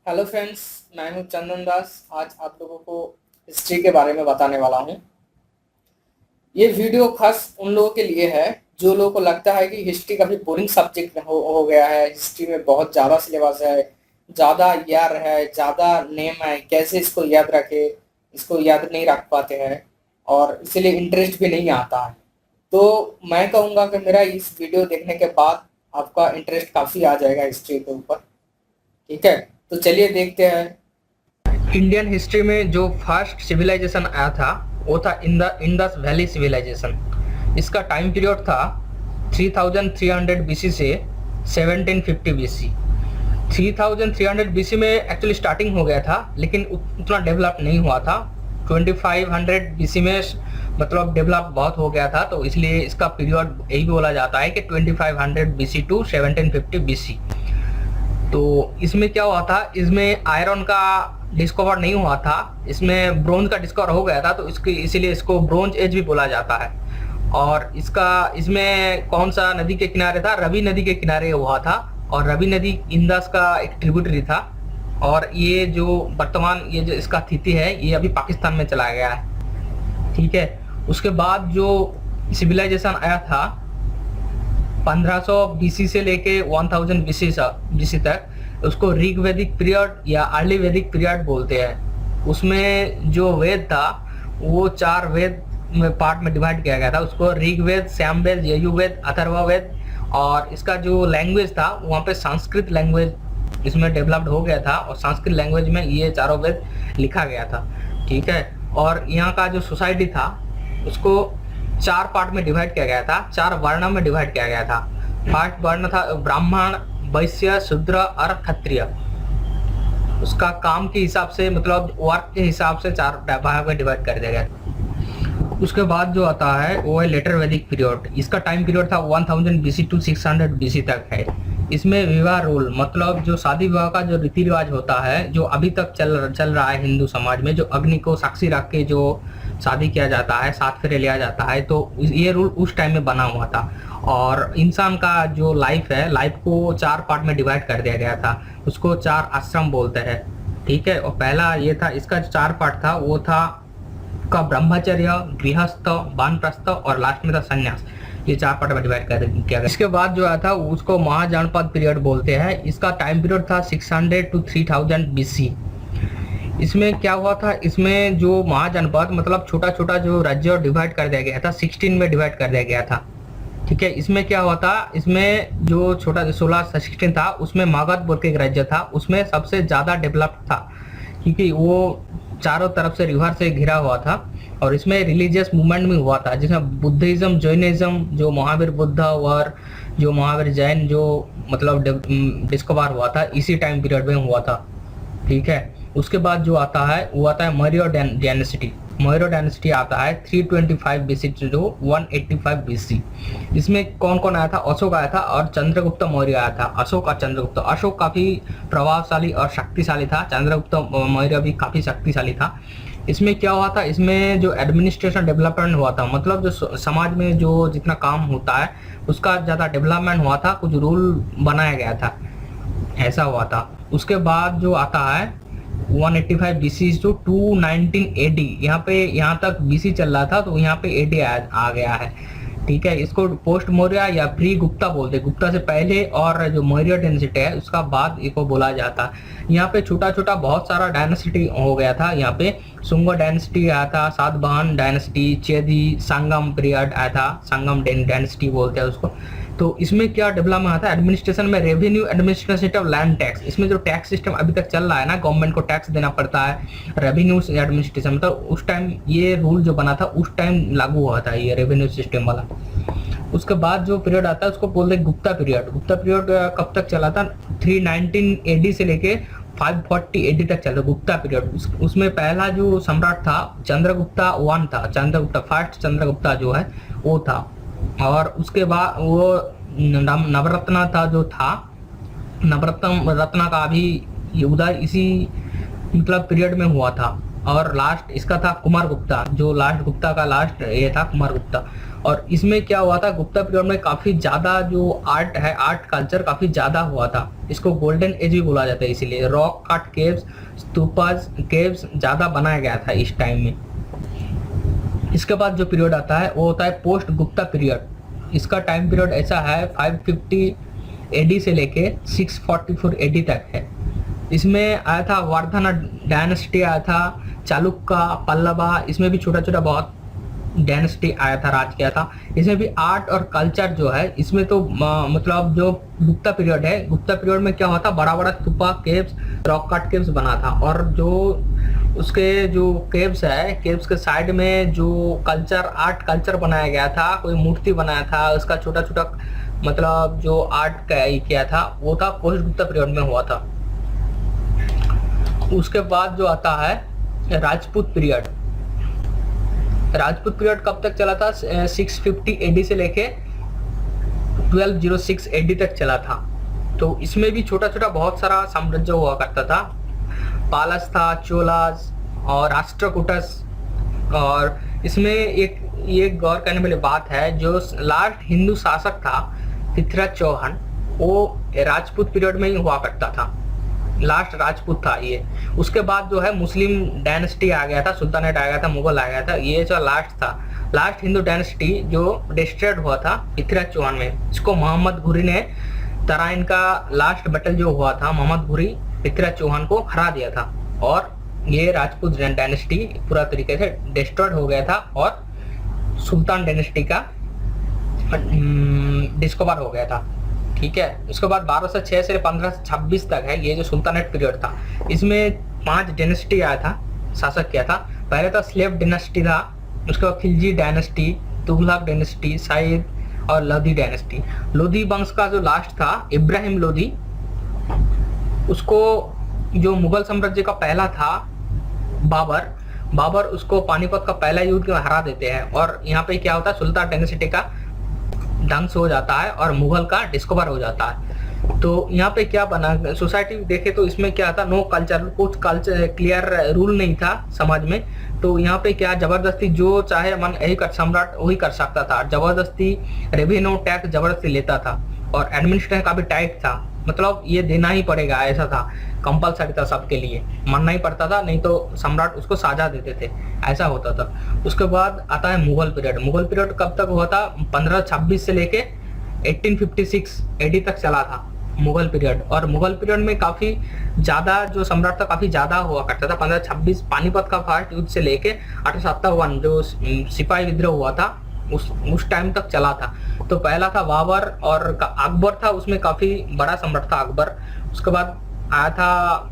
Hello friends, मैं हूं चंदन दास। आज आप लोगों को हिस्ट्री के बारे में बताने वाला हूं। ये वीडियो खास उन लोगों के लिए है जो लोगों को लगता है कि हिस्ट्री काफ़ी बोरिंग सब्जेक्ट हो गया है। हिस्ट्री में बहुत ज़्यादा सिलेबस है, ज़्यादा ईयर है, ज़्यादा नेम है, कैसे इसको याद रखे, इसको याद नहीं रख पाते हैं और इसीलिए इंटरेस्ट भी नहीं आता है। तो मैं कहूँगा कि मेरा इस वीडियो देखने के बाद आपका इंटरेस्ट काफ़ी आ जाएगा हिस्ट्री के ऊपर। ठीक है, तो चलिए देखते हैं। इंडियन हिस्ट्री में जो फर्स्ट सिविलाइजेशन आया था वो था इंडस वैली सिविलाइजेशन। इसका टाइम पीरियड था 3300 बीसी से 1750 बीसी। 3300 बीसी में एक्चुअली स्टार्टिंग हो गया था, लेकिन उतना डेवलप नहीं हुआ था। 2500 बीसी में मतलब डेवलप बहुत हो गया था, तो इसलिए इसका पीरियड यही बोला जाता है कि 2500 बीसी टू 1750 बीसी। तो इसमें क्या हुआ था, इसमें आयरन का डिस्कवर नहीं हुआ था, इसमें ब्रोंज का डिस्कवर हो गया था, तो इसीलिए इसको ब्रोंज एज भी बोला जाता है। और इसमें कौन सा नदी के किनारे था? रवि नदी के किनारे हुआ था, और रवि नदी इंडस का एक ट्रिब्यूटरी था। और ये जो वर्तमान ये जो इसका तिथि है, ये अभी पाकिस्तान में चला गया है। ठीक है, उसके बाद जो सिविलाइजेशन आया था 1500 बीसी से लेके 1000 बीसी तक, उसको ऋग वैदिक पीरियड या अर्ली वैदिक पीरियड बोलते हैं। उसमें जो वेद था वो 4 वेद में पार्ट में डिवाइड किया गया था। उसको ऋग्वेद, सामवेद, यजुर्वेद, अथर्ववेद। और इसका जो लैंग्वेज था वहाँ पे संस्कृत लैंग्वेज इसमें डेवलप्ड हो गया था, और संस्कृत लैंग्वेज में ये चारों वेद लिखा गया था। ठीक है, और यहाँ का जो सोसाइटी था उसको 4 पार्ट में डिवाइड किया गया था, 4 वर्ण में डिवाइड किया गया था। फर्स्ट वर्ण था ब्राह्मण, वैश्य, शूद्र और क्षत्रिय। उसका काम के हिसाब से, मतलब वर्क के हिसाब से 4 भाग में डिवाइड कर दिया गया। उसके बाद जो आता है वो है लेटर वैदिक पीरियड। इसका टाइम पीरियड था 1000 बीसी टू 600 बीसी तक है। इसमें विवाह रूल, मतलब जो शादी विवाह का जो रीति रिवाज होता है, जो अभी तक चल रहा है हिंदू समाज में, जो अग्नि को साक्षी रख के जो शादी किया जाता है, 7 फेरे लिया जाता है, तो ये रूल उस टाइम में बना हुआ था। और इंसान का जो लाइफ है, लाइफ को 4 पार्ट में डिवाइड कर दिया गया था। उसको 4 आश्रम बोलते हैं। ठीक है, और पहला ये था, इसका जो 4 पार्ट था वो था का ब्रह्मचर्य, गृहस्थ, वानप्रस्थ और लास्ट में था संन्यास। ये 4 पार्ट में डिवाइड कर किया गया। इसके बाद जो आया था उसको महाजनपद पीरियड बोलते हैं। इसका टाइम पीरियड था 600 टू 3000 बीसी। इसमें क्या हुआ था, इसमें जो महाजनपद मतलब छोटा छोटा जो राज्य डिवाइड कर दिया गया था, 16 में डिवाइड कर दिया गया था। ठीक है, इसमें क्या हुआ था, इसमें जो छोटा 16 से 16 था, उसमें मगध बोल के एक राज्य था, उसमें सबसे ज़्यादा डेवलप्ड था, क्योंकि वो चारों तरफ से रिवर से घिरा हुआ था। और इसमें रिलीजियस मूवमेंट भी हुआ था, जिसमें बुद्धिज्म, जैनिज्म, जो महावीर बुद्ध और जो महावीर जैन जो मतलब डिस्कवर हुआ था, इसी टाइम पीरियड में हुआ था। ठीक है, उसके बाद जो आता है वो आता है मौर्य डायनेस्टी। मौर्य डायनेस्टी आता है 325 बीसी टू 185 बीसी। इसमें कौन कौन आया था? अशोक आया था और चंद्रगुप्त मौर्य आया था। अशोक और चंद्रगुप्त। अशोक काफ़ी प्रभावशाली और शक्तिशाली था, चंद्रगुप्त मौर्य भी काफ़ी शक्तिशाली था। इसमें क्या हुआ था, इसमें जो एडमिनिस्ट्रेशन डेवलपमेंट हुआ था, मतलब जो समाज में जो जितना काम होता है उसका ज़्यादा डेवलपमेंट हुआ था, कुछ रूल बनाया गया था, ऐसा हुआ था। उसके बाद जो आता है 185 बीसी टू 219 एडी, यहाँ तक बीसी चल रहा था, तो यहाँ पे एडी आ गया है। ठीक है, इसको पोस्ट मौर्य या प्री गुप्ता बोलते हैं। गुप्ता से पहले और जो मौर्य डायनेस्टी है उसका बाद इसको बोला जाता है। यहाँ पे छोटा छोटा बहुत सारा डायनेस्टी हो गया था। यहाँ पे सुंग डायनेस्टी आया था, सातवाहन डायनेस्टी, चेदी, संगम पीरियड आया था, संगम डायनेस्टी बोलते हैं उसको। तो इसमें क्या डेवलपमेंट आता है, एडमिनिस्ट्रेशन में revenue administration of land tax. इसमें जो टैक्स सिस्टम अभी तक चल रहा है ना, गवर्नमेंट को टैक्स देना पड़ता है, रेवेन्यू एडमिनिस्ट्रेशन, मतलब उस टाइम ये रूल जो बना था उस टाइम लागू हुआ था ये रेवेन्यू सिस्टम वाला। उसके बाद जो पीरियड आता है उसको बोलते हैं गुप्ता पीरियड। गुप्ता पीरियड कब तक चला था? 319 एडी से लेके 540 एडी तक चला गुप्ता पीरियड। उसमें पहला जो सम्राट था चंद्रगुप्ता 1 था, चंद्रगुप्ता फर्स्ट चंद्रगुप्ता जो है वो था। और उसके बाद वो नवरत्ना था जो था, नवरत्न का भी उदय इसी मतलब पीरियड में हुआ था। और लास्ट इसका था कुमार गुप्ता, जो लास्ट गुप्ता का लास्ट ये था कुमार गुप्ता। और इसमें क्या हुआ था, गुप्ता पीरियड में काफ़ी ज़्यादा जो आर्ट है, आर्ट कल्चर काफ़ी ज़्यादा हुआ था। इसको गोल्डन एज भी बोला जाता है, इसीलिए rock cut caves, stupas, caves ज़्यादा बनाया गया था इस टाइम में। इसके बाद जो पीरियड आता है वो होता है पोस्ट गुप्ता पीरियड। इसका टाइम पीरियड ऐसा है 550 एडी से लेके 644 एडी तक है। इसमें आया था वर्धना डायनेस्टी आया था, चालुक्य, पल्लवा, इसमें भी छोटा छोटा बहुत डायनेस्टी आया था, राज किया था। इसमें भी आर्ट और कल्चर जो है इसमें तो मतलब जो गुप्ता पीरियड है, गुप्ता पीरियड में क्या होता, बड़ा बड़ा stupa, caves, rock cut caves बना था। और जो उसके जो केव्स है, केव्स के साइड में जो कल्चर, आर्ट कल्चर बनाया गया था, कोई मूर्ति बनाया था, उसका छोटा छोटा मतलब जो आर्ट किया था वो था पोस्ट गुप्ता पीरियड में हुआ था। उसके बाद जो आता है राजपूत पीरियड। राजपूत पीरियड कब तक चला था, 650 एडी से लेके 1206 एडी तक चला था। तो इसमें भी छोटा छोटा बहुत सारा साम्राज्य हुआ करता था, पालस था, चोलास और राष्ट्रकूटस। और इसमें एक गौर करने वाली बात है, जो लास्ट हिंदू शासक था पृथ्वीराज चौहान, वो राजपूत पीरियड में ही हुआ करता था, लास्ट राजपूत था ये। उसके बाद जो है मुस्लिम डायनेस्टी आ गया था, सुल्तानेट आ गया था, मुगल आ गया था, ये जो लास्ट था, लास्ट हिंदू डायनेस्टी जो डिस्ट्रॉयड हुआ था पृथ्वीराज चौहान में। इसको मोहम्मद घुरी ने, तराइन का लास्ट बैटल जो हुआ था, मोहम्मद घुरी पृथ्वीराज चौहान को हरा दिया था और ये राजपूत डायनेस्टी पूरा तरीके से डिस्ट्रॉयड हो गया था और सुल्तान डायनेस्टी का डिस्कवर हो गया था। ठीक है। उसके बाद 1206 से 1526 तक है ये जो सुल्तानेट पीरियड था। इसमें 5 डायनेस्टी आया था, शासक किया था। पहले तो स्लेव डायनेस्टी था, उसके बाद खिलजी डायनेस्टी, तुगलक डायनेस्टी, साइद और लोधी डायनेस्टी। लोधी वंश का जो लास्ट था इब्राहिम लोधी, उसको जो मुगल साम्राज्य का पहला था बाबर उसको पानीपत का पहला युद्ध में हरा देते हैं और यहाँ पे क्या होता है, सुल्तान डायनेस्टी का ध्वंस हो जाता है और मुगल का डिस्कवर हो जाता है। तो यहाँ पे क्या बना, सोसाइटी देखे तो इसमें क्या था, नो कल्चर, कुछ कल्चर क्लियर रूल नहीं था समाज में। तो यहाँ पे क्या, जबरदस्ती जो चाहे मन यही कर, सम्राट वही कर सकता था। जबरदस्ती रेवेन्यू टैक्स जबरदस्ती लेता था और एडमिनिस्ट्रेशन काफी टाइट था, मतलब ये देना ही पड़ेगा ऐसा था, कंपलसरी था सबके लिए, मानना ही पड़ता था, नहीं तो सम्राट उसको साझा देते थे, ऐसा होता था। उसके बाद आता है मुगल पीरियड। मुगल पीरियड कब तक हुआ था, 1526 से लेके 1856 एडी तक चला था मुगल पीरियड। और मुगल पीरियड में काफी ज्यादा जो सम्राट था काफी ज्यादा हुआ करता था। 1526 पानीपत का फर्स्ट युद्ध से लेके 1857 जो सिपाही विद्रोह हुआ था उस टाइम तक चला था। तो पहला था बाबर और अकबर था, उसमें काफी बड़ा सम्राट था अकबर। उसके बाद आया था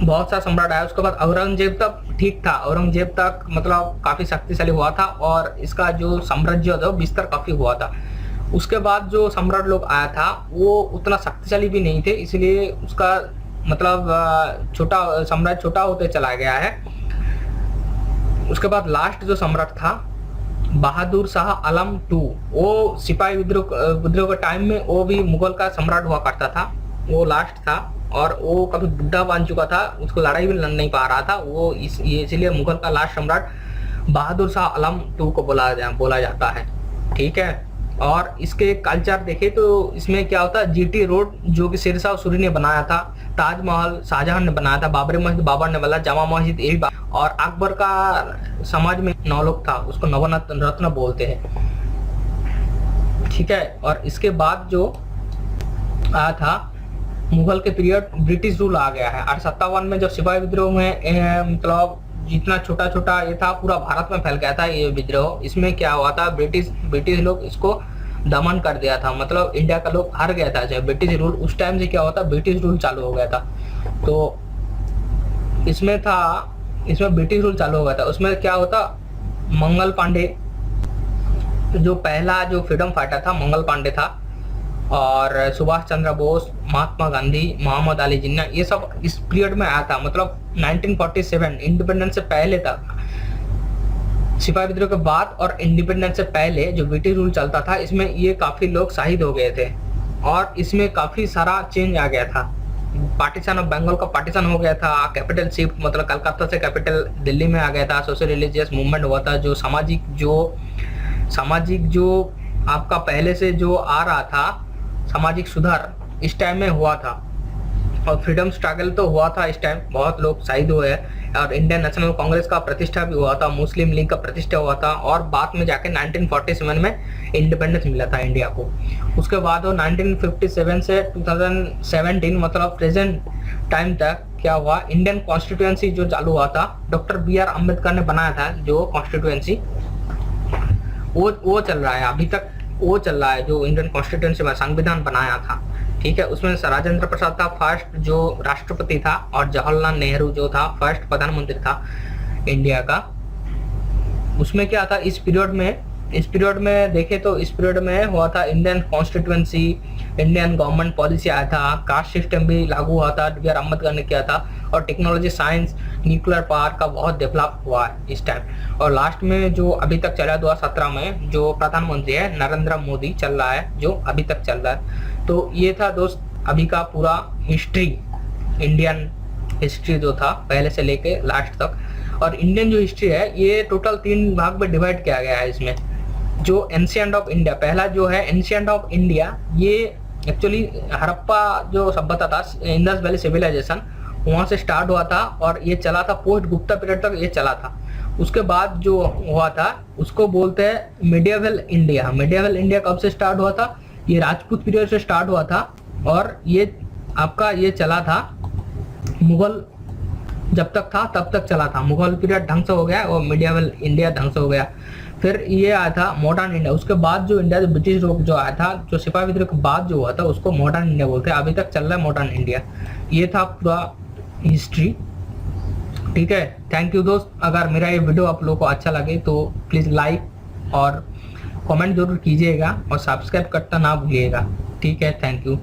बहुत सारा सम्राट आया। उसके बाद औरंगजेब तक ठीक था, औरंगजेब तक मतलब काफी शक्तिशाली हुआ था और इसका जो साम्राज्य था विस्तार काफी हुआ था। उसके बाद जो सम्राट लोग आया था वो उतना शक्तिशाली भी नहीं थे, इसलिए उसका मतलब छोटा साम्राज्य छोटा होते चला गया है। उसके बाद लास्ट जो सम्राट था बहादुर शाह आलम II, वो सिपाही विद्रोह के टाइम में वो भी मुगल का सम्राट हुआ करता था, वो लास्ट था और वो कभी बुढ़ा बन चुका था, उसको लड़ाई भी लड़ नहीं पा रहा था वो, इसलिए मुगल का लास्ट सम्राट बहादुर शाह आलम II को बोला जाता है। ठीक है। और इसके कल्चर देखे तो इसमें क्या होता है, GT रोड जो कि शेरशाह सूरी ने बनाया था, ताजमहल शाहजहां ने बनाया था, बाबरी मस्जिद बाबर ने बनाया, जामा मस्जिद यही, और अकबर का समाज में 9 लोग था, उसको नवरत्न बोलते हैं। ठीक है। और इसके बाद जो आया था मुगल के पीरियड, ब्रिटिश रूल आ गया है। 1857 में जब सिपाही विद्रोह में मतलब जितना छोटा छोटा ये था पूरा भारत में फैल गया था ये विद्रोह। इसमें क्या हुआ था, ब्रिटिश लोग इसको दमन कर दिया था, मतलब इंडिया का लोग हार गया था जब ब्रिटिश रूल। उस टाइम से क्या होता, ब्रिटिश रूल चालू हो गया था। तो इसमें ब्रिटिश रूल चालू हो गया था। उसमें क्या होता, मंगल पांडे जो पहला जो फ्रीडम फाइटर था मंगल पांडे था, और सुभाष चंद्र बोस, महात्मा गांधी, मोहम्मद अली जिन्ना, ये सब इस पीरियड में आया था। मतलब 1947 इंडिपेंडेंस से पहले तक, सिपाही विद्रोह के बाद और इंडिपेंडेंस से पहले जो ब्रिटिश रूल चलता था, इसमें ये काफी लोग शहीद हो गए थे और इसमें काफी सारा चेंज आ गया था। पार्टीशन ऑफ बंगाल का पार्टीशन हो गया था, कैपिटल शिफ्ट मतलब कलकत्ता से कैपिटल दिल्ली में आ गया था, सोशल रिलीजियस मूवमेंट हुआ था, जो सामाजिक जो सामाजिक जो आपका पहले से जो आ रहा था सामाजिक सुधार इस टाइम में हुआ था, और फ्रीडम स्ट्रगल तो हुआ था इस टाइम, बहुत लोग शहीद हुए हैं, और इंडियन नेशनल कांग्रेस का प्रतिष्ठा भी हुआ था, मुस्लिम लीग का प्रतिष्ठा हुआ था, और बाद में जाके 1947 में इंडिपेंडेंस मिला था इंडिया को। उसके बाद वो 1957 से 2017 मतलब प्रेजेंट टाइम तक क्या हुआ, इंडियन कॉन्स्टिट्यूएंसी जो चालू हुआ था, डॉक्टर BR अम्बेडकर ने बनाया था जो कॉन्स्टिट्यूएंसी, वो चल रहा है अभी तक, वो चल रहा है जो इंडियन कॉन्स्टिट्यूएंसी में संविधान बनाया था। ठीक है, उसमें राजेंद्र प्रसाद था फर्स्ट जो राष्ट्रपति था, और जवाहरलाल नेहरू जो था फर्स्ट प्रधानमंत्री था इंडिया का। उसमें क्या था इस पीरियड में देखे तो इस पीरियड में हुआ था Indian constituency, Indian government policy आया था, कास्ट सिस्टम भी लागू हुआ था, BR अम्बेडकर ने किया था, और टेक्नोलॉजी साइंस न्यूक्लियर पावर का बहुत डेवलप हुआ है इस टाइम। और लास्ट में जो अभी तक चला 2017 में जो प्रधानमंत्री है नरेंद्र मोदी चल रहा है, जो अभी तक चल रहा है। तो ये था दोस्त अभी का पूरा हिस्ट्री, इंडियन हिस्ट्री जो था पहले से लेके लास्ट तक। और इंडियन जो हिस्ट्री है ये टोटल 3 भाग में डिवाइड किया गया है। इसमें जो एंशिएंट ऑफ इंडिया, पहला जो है एंशिएंट ऑफ इंडिया, ये एक्चुअली हड़प्पा जो सभ्यता था, इंडस वैली सिविलाइजेशन, वहाँ से स्टार्ट हुआ था, और ये चला था पोस्ट गुप्ता पीरियड तक ये चला था। उसके बाद जो हुआ था उसको बोलते हैं मिडिएवल इंडिया। मिडिएवल इंडिया कब से स्टार्ट हुआ था, ये राजपूत पीरियड से स्टार्ट हुआ था, और ये आपका ये चला था मुगल जब तक था तब तक चला था। मुगल पीरियड ढंग से हो गया और मिडिएवल इंडिया ढंग से हो गया। फिर ये आया था मॉडर्न इंडिया। उसके बाद जो इंडिया, जो ब्रिटिश लोग जो आया था, जो सिपाही विद्रोह के बाद जो हुआ था उसको मॉडर्न इंडिया बोलते हैं। अभी तक चल रहा है मॉडर्न इंडिया। ये था पूरा हिस्ट्री। ठीक है, थैंक यू दोस्त। अगर मेरा ये वीडियो आप लोगों को अच्छा लगे तो प्लीज़ लाइक और कमेंट जरूर कीजिएगा, और सब्सक्राइब करना ना भूलिएगा। ठीक है, थैंक यू।